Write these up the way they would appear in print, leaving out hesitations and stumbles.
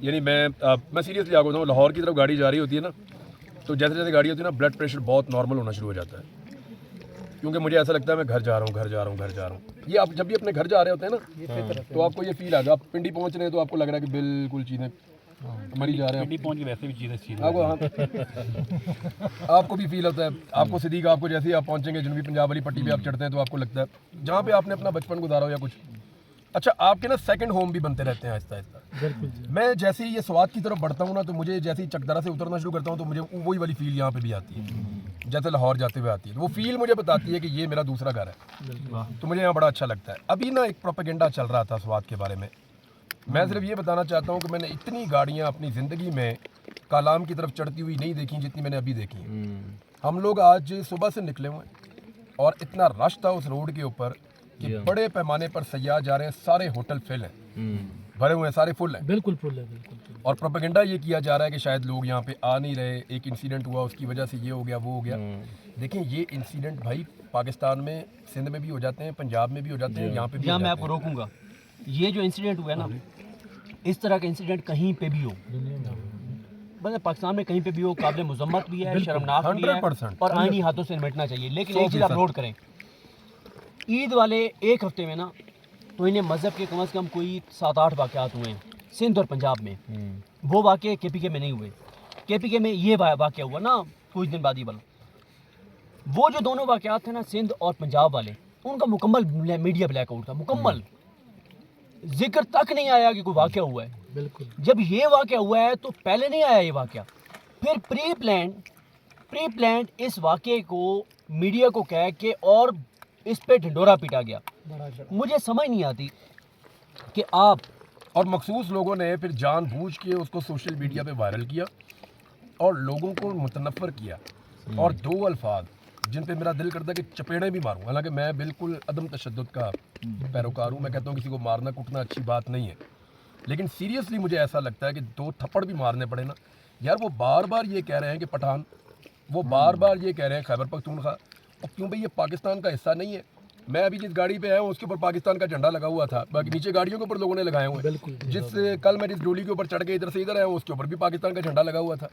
یعنی میں سیریسلی آپ کو بتاؤں، لاہور کی طرف گاڑی جا رہی ہوتی ہے نا، تو جیسے جیسے گاڑی ہوتی ہے نا بلڈ پریشر بہت نارمل ہونا شروع ہو جاتا ہے، کیونکہ مجھے ایسا لگتا ہے میں گھر جا رہا ہوں. یہ آپ جب بھی اپنے گھر جا رہے ہوتے ہیں نا تو آپ کو یہ فیل آئے گا. آپ پنڈی پہنچ رہے ہیں تو آپ کو لگ رہا ہے کہ بالکل چیزیں مری جا رہے ہیں. پنڈی پہنچ کے ویسے بھی چیزیں آپ کو آپ کو بھی فیل ہوتا ہے. آپ کو صدیق آپ کو جیسے ہی آپ پہنچیں گے جنوبی پنجاب والی پٹی پہ آپ چڑھتے ہیں تو آپ کو لگتا ہے جہاں پہ آپ نے اپنا بچپن گزارا ہو یا کچھ. اچھا آپ کے نا سیکنڈ ہوم بھی بنتے رہتے ہیں آہستہ آہستہ. میں جیسے ہی یہ سوات کی طرف بڑھتا ہوں نا تو مجھے جیسے ہی چکدرا سے اترنا شروع کرتا ہوں تو مجھے وہی والی فیل یہاں پہ بھی آتی ہے جیسے لاہور جاتے ہوئے آتی ہے. وہ فیل مجھے بتاتی ہے کہ یہ میرا دوسرا گھر ہے. تو مجھے یہاں بڑا اچھا لگتا ہے. ابھی نا ایک پروپیگنڈا چل رہا تھا سوات کے بارے میں. میں صرف یہ بتانا چاہتا ہوں کہ میں نے اتنی گاڑیاں اپنی زندگی میں کالام کی طرف چڑھتی ہوئی نہیں دیکھی جتنی میں نے ابھی دیکھی ہیں. ہم لوگ آج صبح سے نکلے ہوئے ہیں اور اتنا رش تھا اس روڈ کے اوپر کہ بڑے پیمانے پر سیاح جا رہے ہیں. سارے ہوٹل فل ہیں, بھرے ہوئے ہیں, سارے فل ہیں. بالکل فل ہے, بالکل. اور پروپیگنڈا یہ کیا جا رہا ہے کہ شاید لوگ یہاں پہ آ نہیں رہے, ایک انسیڈنٹ ہوا اس کی وجہ سے یہ ہو گیا وہ ہو گیا. دیکھیں یہ انسیڈنٹ بھائی پاکستان میں سندھ میں بھی ہو جاتے ہیں, پنجاب میں بھی ہو جاتے ہیں, یہاں پہ بھی. میں آپ کو روکوں گا, یہ جو انسیڈنٹ ہوا ہے نا اس طرح کا انسیڈنٹ کہیں پہ بھی ہو, مطلب پاکستان میں کہیں پہ بھی ہو, قابل مذمت بھی ہے, شرمناک بھی ہے اور آئینی ہاتھوں سے نمٹنا چاہیے. لیکن ایک چیز آپ نوٹ کریں, عید والے ایک ہفتے میں نا تو انہیں مذہب کے کم از کم کوئی 7-8 واقعات ہوئے ہیں سندھ اور پنجاب میں. وہ واقعے کے پی کے میں نہیں ہوئے. کے پی کے میں یہ واقعہ ہوا نا کچھ دن بعد ہی والا. وہ جو دونوں واقعات تھے نا سندھ اور پنجاب والے, ان کا مکمل میڈیا بلیک آؤٹ تھا, مکمل ذکر تک نہیں آیا کہ کوئی واقعہ ہوا ہے. بالکل. جب یہ واقعہ ہوا ہے تو پہلے نہیں آیا یہ واقعہ, پھر پری پلانڈ اس واقعے کو میڈیا کو کہہ کے اور اس پہ ڈھنڈورا پیٹا گیا. مجھے سمجھ نہیں آتی کہ آپ اور مخصوص لوگوں نے پھر جان بوجھ کے اس کو سوشل میڈیا پہ وائرل کیا اور لوگوں کو متنفر کیا, اور دو الفاظ جن پہ میرا دل کرتا ہے کہ چپیڑیں بھی ماروں. حالانکہ میں بالکل عدم تشدد کا پیروکار ہوں, میں کہتا ہوں کسی کو مارنا کٹنا اچھی بات نہیں ہے, لیکن سیریسلی مجھے ایسا لگتا ہے کہ 2 تھپڑ بھی مارنے پڑے نا یار. وہ بار بار یہ کہہ رہے ہیں کہ پٹھان, وہ بار بار یہ کہہ رہے ہیں خیبر پختونخوا, اور کیوں بھائی یہ پاکستان کا حصہ نہیں ہے. میں ابھی جس گاڑی پہ آیا ہوں اس کے اوپر پاکستان کا جھنڈا لگا ہوا تھا, باقی نیچے گاڑیوں کے اوپر لوگوں نے لگائے ہوئے ہیں. کل میں جس ڈولی کے اوپر چڑھ کے ادھر سے ادھر آیا ہوں اس کے اوپر بھی پاکستان کا جھنڈا لگا ہوا تھا.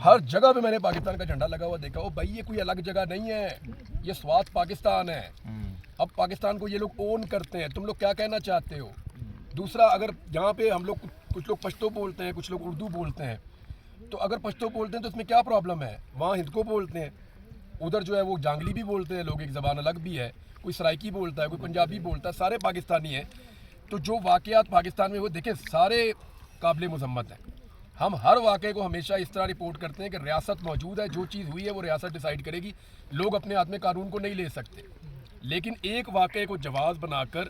ہر جگہ پہ میں نے پاکستان کا جھنڈا لگا ہوا دیکھا. بھائی یہ کوئی الگ جگہ نہیں ہے, یہ سوات پاکستان ہے. اب پاکستان کو یہ لوگ اون کرتے ہیں. تم لوگ کیا کہنا چاہتے ہو؟ دوسرا, اگر یہاں پہ ہم لوگ کچھ لوگ پشتو بولتے ہیں, کچھ لوگ اردو بولتے ہیں, تو اگر پشتو بولتے ہیں تو اس میں کیا پرابلم ہے؟ وہاں ہندکو بولتے ہیں, ادھر جو ہے وہ جانگلی بھی بولتے ہیں لوگ, ایک زبان الگ بھی ہے, کوئی سرائکی بولتا ہے, کوئی پنجابی بولتا ہے, سارے پاکستانی ہیں. تو جو واقعات پاکستان میں وہ دیکھیں سارے قابل مذمت ہیں. ہم ہر واقعے کو ہمیشہ اس طرح رپورٹ کرتے ہیں کہ ریاست موجود ہے, جو چیز ہوئی ہے وہ ریاست ڈیسائیڈ کرے گی, لوگ اپنے ہاتھ میں قانون کو نہیں لے سکتے. لیکن ایک واقعے کو جواز بنا کر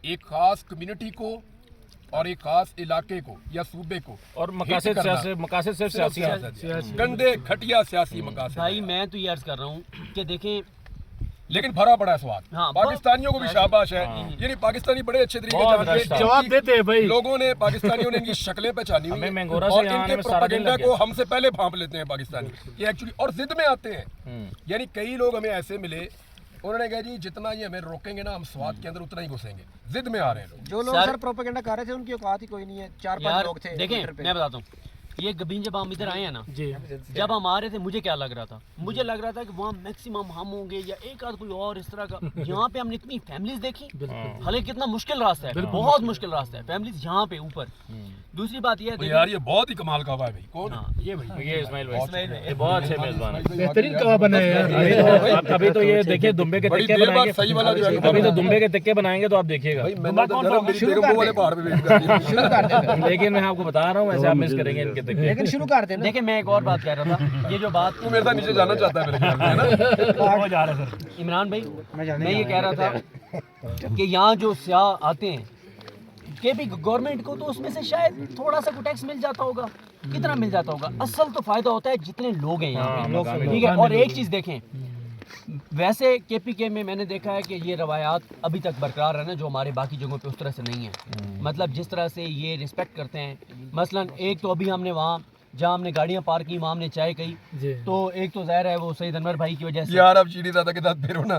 ایک خاص کمیونٹی کو اور ایک خاص علاقے کو یا صوبے کو اور مقاصد صرف سیاسی گندے گھٹیا سیاسی مقاصد. بھائی میں تو یہ عرض کر رہا ہوں کہ دیکھیں, لیکن بھرا پڑا ہے سوال. پاکستانیوں کو بھی شاباش ہے, یعنی پاکستانی بڑے اچھے طریقے سے جواب دیتے ہیں بھائی. لوگوں نے پاکستانیوں نے ان کی شکلیں پہچانی ہوئی ہیں اور ان کے پروپیگنڈا کو ہم سے پہلے بھانپ لیتے ہیں پاکستانی. یہ ایکچولی اور ضد میں آتے ہیں. یعنی کئی لوگ ہمیں ایسے ملے, انہوں نے کہا جی جتنا یہ ہمیں روکیں گے نا ہم سوات کے اندر اتنا ہی گھسیں گے. ضد میں آ رہے ہیں لوگ. جو لوگ سر پروپیگنڈا کر رہے تھے ان کی اوقات ہی کوئی نہیں ہے. 4-5 لوگ تھے. دیکھیں میں بتاتا ہوں, یہ گبین جب ہم ادھر آئے ہیں نا, جب ہم آ رہے تھے مجھے کیا لگ رہا تھا, مجھے لگ رہا تھا کہ وہاں میکسیمم ہم ہوں گے یا ایک آدھ کوئی اور اس طرح کا. یہاں پہ ہم نے اتنی فیملیز دیکھی, حالانکہ کتنا مشکل راستہ ہے, بہت مشکل راستہ ہے, فیملیز یہاں پہ اوپر. دوسری بات یہ ہے یار یہ بہت ہی کمال کا ہوا ہے بھائی. کون یہ بھائی, یہ اسماعیل یہ بہت اچھے میزبان ہیں, بہترین کباب بنائے ہیں. ابھی تو یہ دیکھیں دمبے کے تکے بنائیں گے, ابھی تو دمبے کے تکے بنائیں گے تو آپ دیکھیے گا. لیکن میں آپ کو بتا رہا ہوں ایسے آپ مس کریں گے ان کے تکے. لیکن شروع کر دینا. دیکھیں میں ایک اور بات کہہ رہا تھا, یہ جو بات تو میرے ساتھ نیچے جانا چاہتا ہے میرے خیال میں نا. عمران بھائی, میں یہ کہہ رہا تھا کہ یہاں جو سیاح آتے ہیں کہ بھی گورنمنٹ کو تو اس میں سے شاید تھوڑا سا ٹیکس مل جاتا ہوگا. کتنا مل جاتا ہوگا؟ اصل تو فائدہ ہوتا ہے جتنے لوگ ہیں یہاں پہ, ٹھیک ہے. اور ایک چیز دیکھیں, ویسے کے پی کے میں نے دیکھا ہے کہ یہ روایات ابھی تک برقرار ہے نا, جو ہمارے باقی جگہوں پہ اس طرح سے نہیں ہے. مطلب جس طرح سے یہ رسپیکٹ کرتے ہیں, مثلا ایک تو ابھی ہم نے وہاں جہاں ہم نے گاڑیاں پارک کی وہاں ہم نے چائے کہی, تو ایک تو ظاہر ہے وہ سید انور بھائی کی وجہ سے. یار اب شیری دادا کے ساتھ پھرو نا,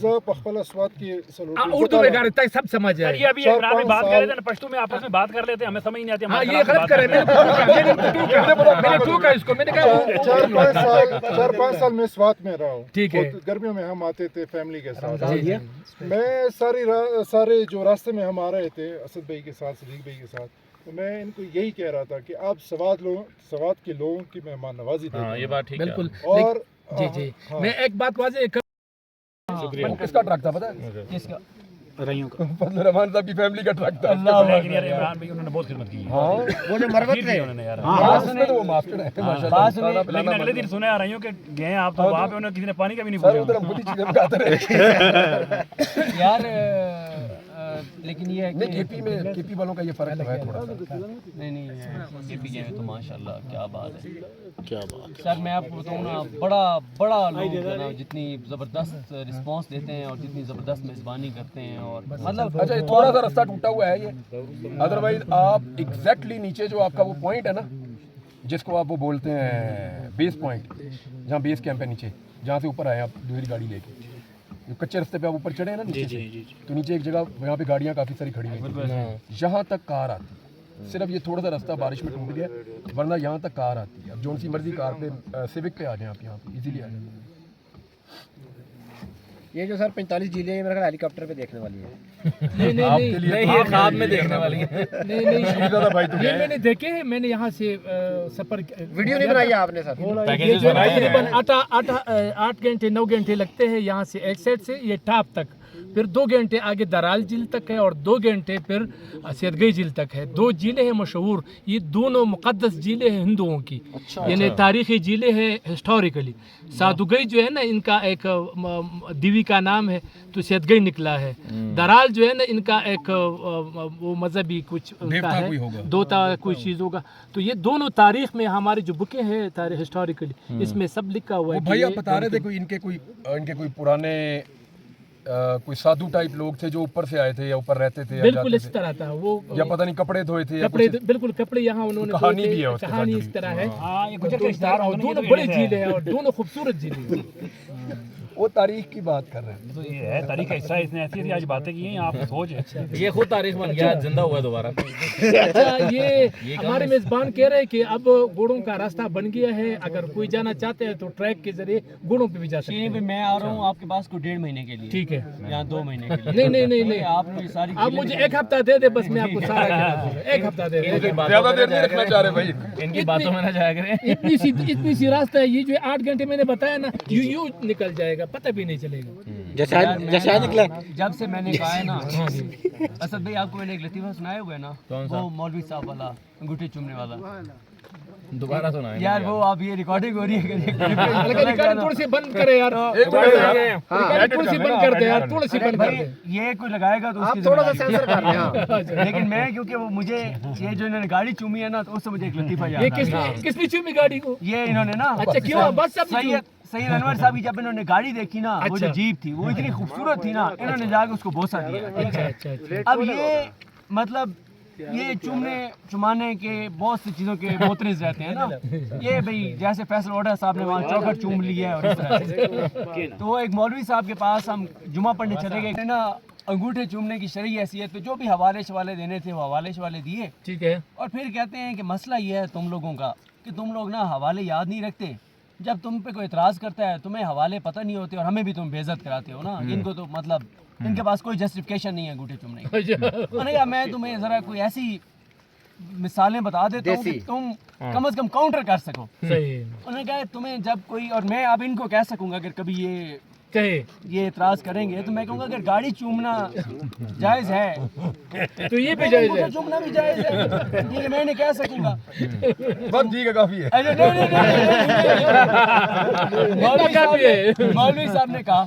زه په خپل اسوات کې اردو میں کرتا ہے سب سمجھ سر آئے. یہ ابھی عمران میں بات کر رہے تھے نا پشتو میں آپس میں بات کر لیتے ہیں ہمیں سمجھ نہیں آتی ہاں ہمارے یہ خلاف غلط بات کرے میں نے ٹوکا اس کو میں نے کہا 4-5 سال میں سوات میں رہا ہوں. ٹھیک ہے. گرمیوں میں ہم آتے تھے فیملی کے ساتھ. میں سارے جو راستے میں ہم آ رہے تھے اسد بھائی کے ساتھ, صدیق بھائی کے ساتھ, تو میں ان کو یہی کہہ رہا تھا کہ آپ سوات کے لوگوں کی مہمان نوازی ہاں دیں. یہ بات ٹھیک ہے بالکل. اور جی جی میں ایک بات واضح کر کس کا ٹرک تھا پتا ہے؟ کس کا؟ فضل الرحمان صاحب کی فیملی کا ٹرک تھا. لیکن یار عمران بھائی انہوں نے بہت خدمت کی ہے وہ جو مروت پھر تھے بھی انہوں نے یار اس میں تو وہ ماسٹر ہے ماشاءاللہ. لیکن اگلے دن سنے آ رہی ہوں کہ گئے ہیں آپ تو وہاں پہ انہوں نے کسی نے پانی کا بھی نہیں سر ادھر پوچھا ہم خود ہی چیزیں کھاتے رہے. یار لیکن یہ ہے نہیں کہ کے پی میں کے پی والوں کا یہ فرق تو ہے تھوڑا سا. نہیں یہ بھی گئے تو ماشاءاللہ کیا بات ہے, کیا بات. سر میں آپ کو بتاؤں نا, بڑا لوگ جو ہے نا جتنی زبردست رسپانس دیتے ہیں اور جتنی زبردست میزبانی کرتے ہیں, اور مطلب اچھا یہ تھوڑا سا رستہ ٹوٹا ہوا ہے یہ, ادروائز آپ ایگزیکٹلی نیچے جو آپ کا وہ پوائنٹ ہے نا جس کو آپ وہ بولتے ہیں بیس پوائنٹ, جہاں بیس کیمپ ہے نیچے جہاں سے اوپر آئے آپ دوسری گاڑی لے کے, کچے رستے پہ آپ اوپر چڑھے ہیں نا نیچے سے, تو نیچے ایک جگہ یہاں پہ گاڑیاں کافی ساری کھڑی ہیں, یہاں تک کار آتی ہے. صرف یہ تھوڑا سا رستہ بارش میں ٹوٹ گیا ورنہ یہاں تک کار آتی ہے. اب جون سی مرضی کار پہ سیوک پہ آ جائیں آپ یہاں پہ ایزیلی آ جائیں. یہ جو سر 45 جیلیں ہیں میرا خیال ہیلی کاپٹر پہ دیکھنے والی ہے. آپ کے لیے یہ خواب میں دیکھنے والی ہے. نہیں زیادہ بھائی تو یہ میں نے دیکھے ہیں, میں نے یہاں سے سفر ویڈیو نہیں بنائی آپ نے سر؟ یہ جو تقریباً 8 گھنٹے 9 گھنٹے لگتے ہیں یہاں سے ایک سائڈ سے یہ ٹاپ تک, پھر 2 گھنٹے آگے درال جھیل تک ہے اور 2 گھنٹے پھر سیدگئی جھیل تک ہے. 2 جھیلیں ہیں مشہور, یہ دونوں مقدس جھیلیں ہیں ہندوؤں کی, یعنی تاریخی جھیلیں ہیں ہسٹوریکلی. سادگئی جو ہے نا ان کا ایک دیوی کا نام ہے تو سیدگئی نکلا ہے. درال جو ہے نا ان کا ایک وہ مذہبی کچھ ہے, دوتا کچھ چیز ہوگا. تو یہ دونوں تاریخ میں ہماری جو بکیں ہیں تاریخ ہسٹوریکلی اس میں سب لکھا ہوا ہے. بھائی آپ بتا رہے تھے کوئی ان کے کوئی پرانے کوئی سادھو ٹائپ لوگ تھے جو اوپر سے آئے تھے یا اوپر رہتے تھے, بالکل اس طرح تھا وہ, یا پتہ نہیں کپڑے دھوئے تھے, کپڑے بالکل کپڑے یہاں انہوں نے کہانی بھی ہے اس کے ساتھ کہانی جڑی. اس طرح ہے. ہاں یہ کچھ رشتہ اور دونوں بڑی جھیلیں ہیں اور دونوں خوبصورت جھیلیں ہیں. وہ تاریخ کی بات کر رہے ہیں. تو یہ ہے تاریخ کا حصہ, اس نے ایسی ایسی آج باتیں کی ہیں آپ سوچ ہے یہ خود تاریخ بن گیا, زندہ ہوا دوبارہ. اچھا یہ ہمارے میزبان کہہ رہے ہیں کہ اب گھوڑوں کا راستہ بن گیا ہے, اگر کوئی جانا چاہتے ہیں تو ٹریک کے ذریعے گھوڑوں پہ بھی جا سکتے ہیں. میں آ رہا ہوں آپ کے پاس کو 1.5 مہینے کے لیے. ٹھیک ہے, یا 2 مہینے کے لیے. نہیں آپ کو یہ ساری آپ مجھے 1 ہفتہ دے دے بس, میں آپ کو سارا کہہ دوں. 1 ہفتہ دے دے. زیادہ دیر نہیں رکھنا چاہ رہے بھائی, ان کی باتوں میں نہ جایا کریں. اتنی سی راستہ ہے یہ جو 8 گھنٹے میں نے بتایا نا, یوں نکل جائے گا, پتہ بھی نہیں چلے گا. جیسا نکلا جب سے میں نے کہا ہے نا اسد بھائی, آپ کو میں نے ایک لطیفہ سنایا ہوا ہے نا, وہ مولوی صاحب والا انگوٹھے چومنے والا, دوبارہ سنا یار وہ آپ یہ ریکارڈنگ ہو رہی ہے ریکارڈنگ تھوڑی سی بند کرے یار, تھوڑی سی بند کر دے یار, تھوڑی سی بند کر دے. یہ کوئی لگائے گا تو اس کی تھوڑا سا سینسر کر رہے ہیں. لیکن میں کیونکہ وہ مجھے یہ جو انہوں نے گاڑی چومی ہے نا, تو اس سے مجھے ایک لطیفہ یاد یہ آ کس نے چومی گاڑی کو؟ یہ انہوں نے نا, اچھا کیوں بس سب سید انور صاحب کی جب انہوں نے گاڑی دیکھی نا, وہ جو جیپ تھی وہ اتنی خوبصورت تھی نا, انہوں نے جا کے اس کو بوسہ دیا. اب یہ مطلب یہ چمانے کے بہت سی چیزوں کے موترز رہتے ہیں نا, یہ بھئی جیسے فیصل اوڈا صاحب نے وہاں چوکھٹ چوم لی ہے اور اس طرح سے. تو ایک مولوی صاحب کے پاس ہم جمعہ پڑھنے چلے گئے نا, انگوٹھے چومنے کی شرعی حیثیت پہ جو بھی حوالے شوالے دینے تھے وہ حوالے شوالے دیے. ٹھیک ہے, اور پھر کہتے ہیں کہ مسئلہ یہ ہے تم لوگوں کا کہ تم لوگ نا حوالے یاد نہیں رکھتے, جب تم پہ کوئی اعتراض کرتا ہے تمہیں حوالے پتہ نہیں ہوتے اور ہمیں بھی تم بے عزت کراتے ہو نا. ان کو تو مطلب ان کے پاس کوئی جسٹیفیکیشن نہیں ہے انگوٹھے چومنے کی. انہوں نے کہا میں تمہیں ذرا کوئی ایسی مثالیں بتا دیتا ہوں کہ تم کم از کم کاؤنٹر کر سکو. انہوں نے کہا تمہیں جب کوئی, اور میں اب ان کو کہہ سکوں گا اگر کبھی یہ اعتراض کریں گے تو میں کہوں گا اگر گاڑی چومنا جائز ہے تو یہ بھی جائز ہے, چومنا بھی جائز ہے, یہ میں نہیں کہہ سکوں گا. بس ٹھیک ہے کافی ہے. مولوی صاحب نے کہا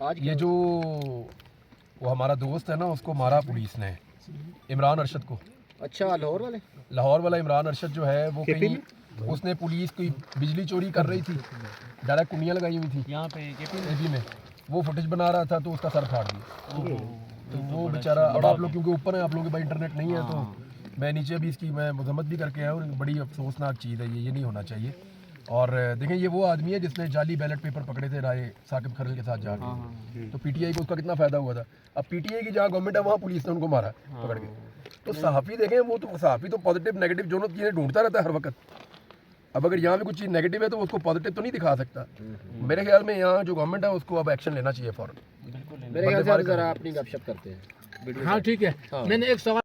آج یہ جو وہ ہمارا دوست ہے نا اس کو مارا پولیس نے, عمران ارشد کو. اچھا لاہور والے لاہور والا عمران ارشد جو ہے وہ کہیں اس نے پولیس کی بجلی چوری کر رہی تھی, ڈائریکٹ کنیاں لگائی ہوئی تھی یہاں پہ اے پی میں, وہ فوٹیج بنا رہا تھا تو اس کا سر پھاڑ دیا. تو وہ بیچارہ, اب آپ لوگ کیونکہ اوپر ہیں, آپ لوگوں کے پاس انٹرنیٹ نہیں ہے تو میں نیچے بھی اس کی میں مذمت بھی کر کے آیا ہوں. بڑی افسوسناک چیز ہے یہ نہیں ہونا چاہیے. اور دیکھیں یہ وہ آدمی ہے جس نے جعلی بیلٹ پیپر پکڑے تھے رائے ثاقب کھرل کے ساتھ جا کے, تو پی ٹی آئی کو اس کا کتنا فائدہ ہوا تھا. اب پی ٹی آئی کی جہاں گورنمنٹ ہے وہاں پولیس نے ان کو مارا پکڑ کے. تو صحافی دیکھیں, وہ تو صحافی تو پازیٹیو نیگیٹو دونوں چیزیں ڈھونڈتا رہتا ہے ہر وقت. اب اگر یہاں بھی کچھ چیز نیگیٹو ہے تو اس کو پازیٹیو تو نہیں دکھا سکتا. میرے خیال میں یہاں جو گورنمنٹ ہے اس کو اب ایکشن لینا چاہیے فوراً. میرے خیال سے ذرا اپنی گپ شپ کرتے ہیں. ہاں ٹھیک ہے, میں نے ایک سوال